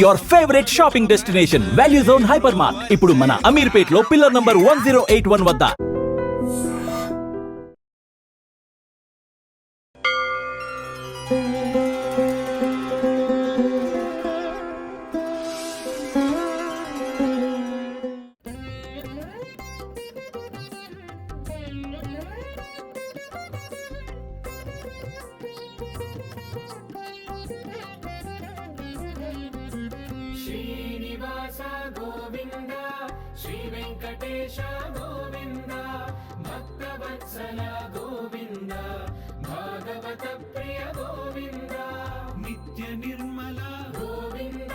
Your favourite shopping destination value zone hyper mart ఇప్పుడు మన అమీర్పేట్ లో పిల్లర్ నంబర్ 1081 వద్ద. శ్రీనివాస గోవింద శ్రీ వెంకటేశ గోవింద భక్తవత్సల గోవింద భాగవత ప్రియ గోవింద నిత్య నిర్మల గోవింద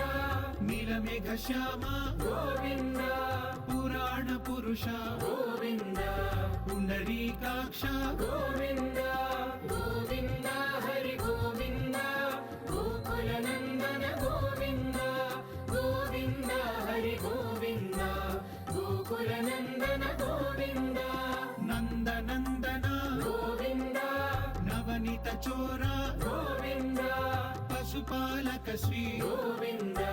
నీలమేఘ శ్యామ గోవింద పురాణ పురుష గోవింద పుండరీకాక్ష గోవింద గోవింద హరి గోవింద గోకుల నందన గోవింద గోవింద హరి గోవింద గోకుల నందన గోవింద నందనందన గోవింద నవనీత చోర గోవింద పశుపాలక శ్రీ గోవింద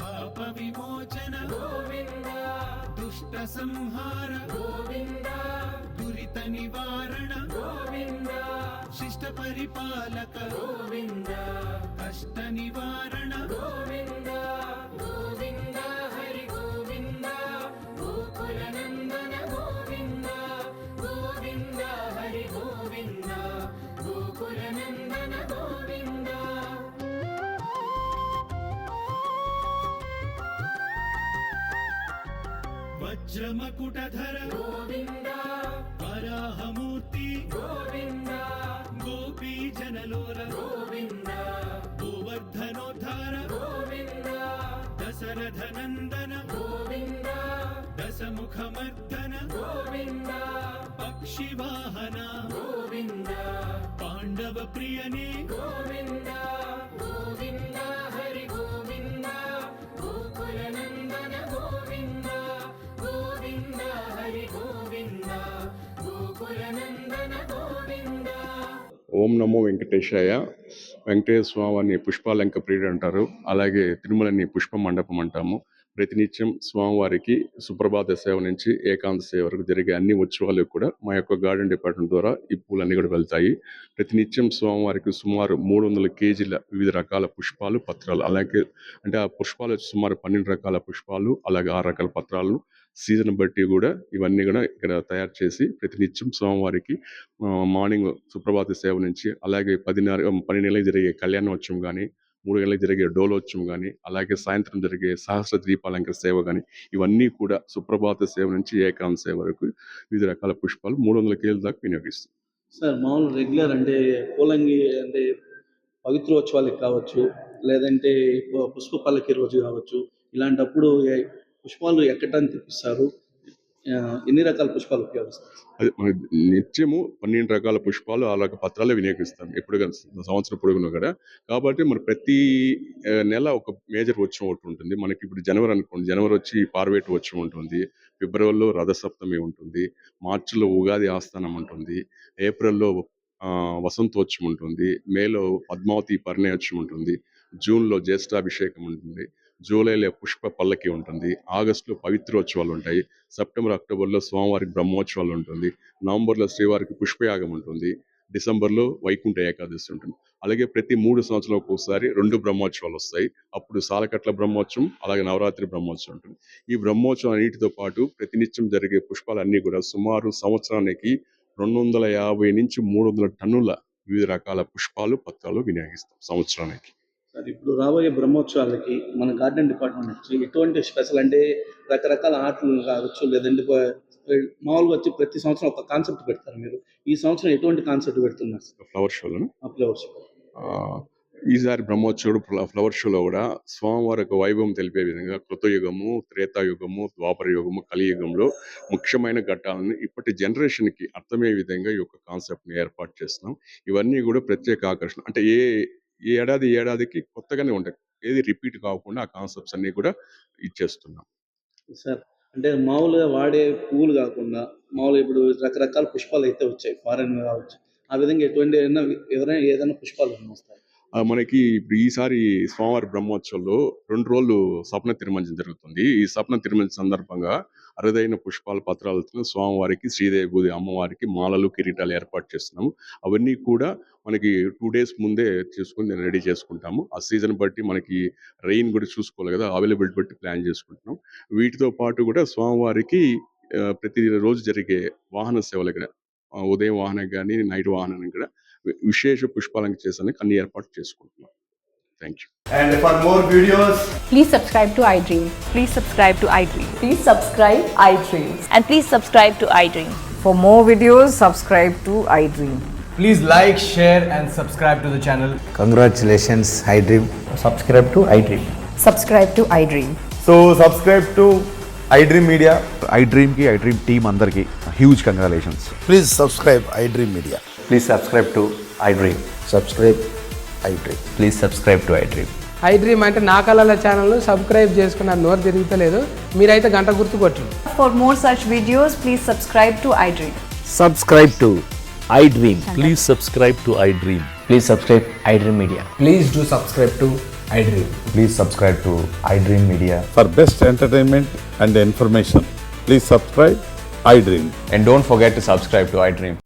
పాప విమోచన గోవింద దుష్ట సంహార గోవింద దురిత నివారణ గోవింద శిష్ట పరిపాలక గోవింద కష్ట నివారణ గోవింద గోవింద హరి గోవింద గోకుల నందన గోవింద గోవింద హరి గోవింద గోకుల నందన గోవింద వజ్రమకుటధర గోవింద వరాహమూర్తి గోవింద గోపీ జనలోల గోవింద గోవర్ధనోద్ధార గోవింద దశరథ నందన గోవింద దశముఖమర్దన గోవింద పక్షివాహన గోవింద పాండవ ప్రియనే గోవింద గోవింద హరి గోవింద గోకుల నందన గోవింద గోవింద హరి గోవింద గోకుల నందన గోవింద. ఓం నమో వెంకటేశాయ. వెంకటేశ్వర స్వామిని పుష్పాలంక ప్రియుడు అంటారు, అలాగే తిరుమలని పుష్ప మండపం అంటాము. ప్రతినిత్యం స్వామివారికి సుప్రభాత సేవ నుంచి ఏకాంత సేవ వరకు జరిగే అన్ని ఉత్సవాలు కూడా మా యొక్క గార్డెన్ డిపార్ట్మెంట్ ద్వారా ఈ పూలన్నీ కూడా వెళ్తాయి. ప్రతినిత్యం స్వామివారికి సుమారు 300 కేజీల వివిధ రకాల పుష్పాలు, పత్రాలు, అలాగే అంటే ఆ పుష్పాలు సుమారు 12 రకాల పుష్పాలు, అలాగే 6 రకాల పత్రాలు సీజన్ బట్టి కూడా ఇవన్నీ కూడా ఇక్కడ తయారు చేసి ప్రతినిత్యం స్వామివారికి మార్నింగ్ సుప్రభాత సేవ నుంచి, అలాగే 12 జరిగే కళ్యాణోత్సవం కానీ, 3 గంటలకు జరిగే డోలోత్సవం కానీ, అలాగే సాయంత్రం జరిగే సహస్ర దీపాలంకర సేవ కానీ, ఇవన్నీ కూడా సుప్రభాత సేవ నుంచి ఏకాంత సేవ వరకు వివిధ రకాల పుష్పాలు 300 కేజీల దాకా వినియోగిస్తాం. సార్ మామూలు రెగ్యులర్ అంటే పూలంగి అంటే పవిత్రోత్సవాలకు కావచ్చు, లేదంటే పుష్ప పల్లకి రోజు కావచ్చు, ఇలాంటప్పుడు పుష్పాలు ఎక్కడానికి తెప్పిస్తారు, ఎన్ని రకాల పుష్పాలు ఉపయోగిస్తారు? అది నిత్యము 12 రకాల పుష్పాలు, 6 రకాల పత్రాలే వినియోగిస్తాం ఎప్పుడు సంవత్సరం పొడుగును కూడా. కాబట్టి మన ప్రతి నెల ఒక మేజర్ ఉత్సవం ఒకటి ఉంటుంది. మనకి ఇప్పుడు జనవరి అనుకోండి, జనవరి వచ్చి పార్వేట ఉత్సవం ఉంటుంది, ఫిబ్రవరిలో రథసప్తమి ఉంటుంది, మార్చిలో ఉగాది ఆస్థానం ఉంటుంది, ఏప్రిల్లో వసంతోత్సవం ఉంటుంది, మేలో పద్మావతి పరిణయోత్సవం ఉంటుంది, జూన్లో జ్యేష్ఠాభిషేకం ఉంటుంది, జూలైలో పుష్ప పల్లకి ఉంటుంది, ఆగస్టులో పవిత్రోత్సవాలు ఉంటాయి, సెప్టెంబర్ అక్టోబర్లో స్వామివారికి బ్రహ్మోత్సవాలు ఉంటుంది, నవంబర్లో శ్రీవారికి పుష్పయాగం ఉంటుంది, డిసెంబర్లో వైకుంఠ ఏకాదశి ఉంటుంది. అలాగే ప్రతి 3 సంవత్సరాలకు ఒకసారి 2 బ్రహ్మోత్సవాలు వస్తాయి. అప్పుడు సాలకట్ల బ్రహ్మోత్సవం, అలాగే నవరాత్రి బ్రహ్మోత్సవం ఉంటుంది. ఈ బ్రహ్మోత్సవం అన్నిటితో పాటు ప్రతినిత్యం జరిగే పుష్పాలన్నీ కూడా సుమారు సంవత్సరానికి 250 నుంచి 300 టన్నుల వివిధ రకాల పుష్పాలు, పత్రాలు వినియోగిస్తాం సంవత్సరానికి. సార్ ఇప్పుడు రాబోయే బ్రహ్మోత్సవాలకి మన గార్డెన్ డిపార్ట్మెంట్ నుంచి ఎటువంటి స్పెషల్ అంటే రకరకాల ఆటలు కావచ్చు, లేదంటే మామూలుగా వచ్చి ప్రతి సంవత్సరం ఒక కాన్సెప్ట్ పెడతారు మీరు, ఈ సంవత్సరం ఎటువంటి కాన్సెప్ట్ పెడుతున్నారు? ఫ్లవర్ షోలను ఫ్లవర్ షో ఈసారి బ్రహ్మోత్సవుడు ఫ్లవర్ షోలో కూడా స్వామివారి యొక్క వైభవం తెలిపే విధంగా కృతయుగము, త్రేతాయుగము, ద్వాపర యుగము, కలియుగంలో ముఖ్యమైన ఘట్టాలను ఇప్పటి జనరేషన్కి అర్థమయ్యే విధంగా ఈ యొక్క కాన్సెప్ట్ని ఏర్పాటు చేస్తున్నాం. ఇవన్నీ కూడా ప్రత్యేక ఆకర్షణ, అంటే ఏడాదికి కొత్తగానే ఉంటాయి, ఏది రిపీట్ కాకుండా ఆ కాన్సెప్ట్స్ అన్నీ కూడా ఇచ్చేస్తున్నాం. సార్ అంటే మామూలుగా వాడే పువ్వులు కాకుండా మామూలుగా ఇప్పుడు రకరకాల పుష్పాలు అయితే వచ్చాయి, ఫారెన్ కావచ్చు, ఆ విధంగా ఎటువంటి ఎవరైనా ఏదైనా పుష్పాలు వస్తాయి? మనకి ఇప్పుడు ఈసారి స్వామివారి బ్రహ్మోత్సవంలో 2 రోజులు స్వప్న తిరుమంజనం జరుగుతుంది. ఈ స్వప్న తిరుమంజనం సందర్భంగా అరుదైన పుష్పాల పత్రాలతో స్వామివారికి, శ్రీదేవి భూదేవి అమ్మవారికి మాలలు, కిరీటాలు ఏర్పాటు చేస్తున్నాము. అవన్నీ కూడా మనకి 2 డేస్ ముందే చేసుకొని రెడీ చేసుకుంటాము. ఆ సీజన్ బట్టి మనకి రెయిన్ కూడా చూసుకోవాలి కదా! అవైలబిలిటీ బట్టి ప్లాన్ చేసుకుంటున్నాం. వీటితో పాటు కూడా స్వామివారికి ప్రతిరోజు జరిగే వాహన సేవలు కూడా ఉదయం వాహనం గాని, నైట్ వాహనానికి కూడా విశేష పుష్పాలంకరణ చేసేందుకు అన్ని ఏర్పాట్లు చేసుకుంటున్నాం. Thank you. And for more videos, Please subscribe to iDream. Please subscribe to iDream. Please subscribe iDreams. And please subscribe to iDream. For more videos, subscribe to iDream. please like, share, and subscribe to the channel. Congratulations, iDream. Subscribe to iDream. Subscribe to iDream. So, subscribe to iDream Media. iDream team అందరికి huge congratulations. Please subscribe iDream Media. Please subscribe to iDream. Subscribe iDream. Please subscribe to iDream. iDream అంటే నా కళల ఛానల్ను subscribe చేసుకున్న నోరు తిరుగుతలేదు, మీరైతే గంట గుర్తు కొట్టండి. For more such videos, please subscribe to iDream. Subscribe to iDream. Please subscribe to iDream. Please subscribe iDream Media. Please do subscribe to iDream. Please subscribe to iDream Media. For best entertainment and information, please subscribe iDream. And don't forget to subscribe to iDream.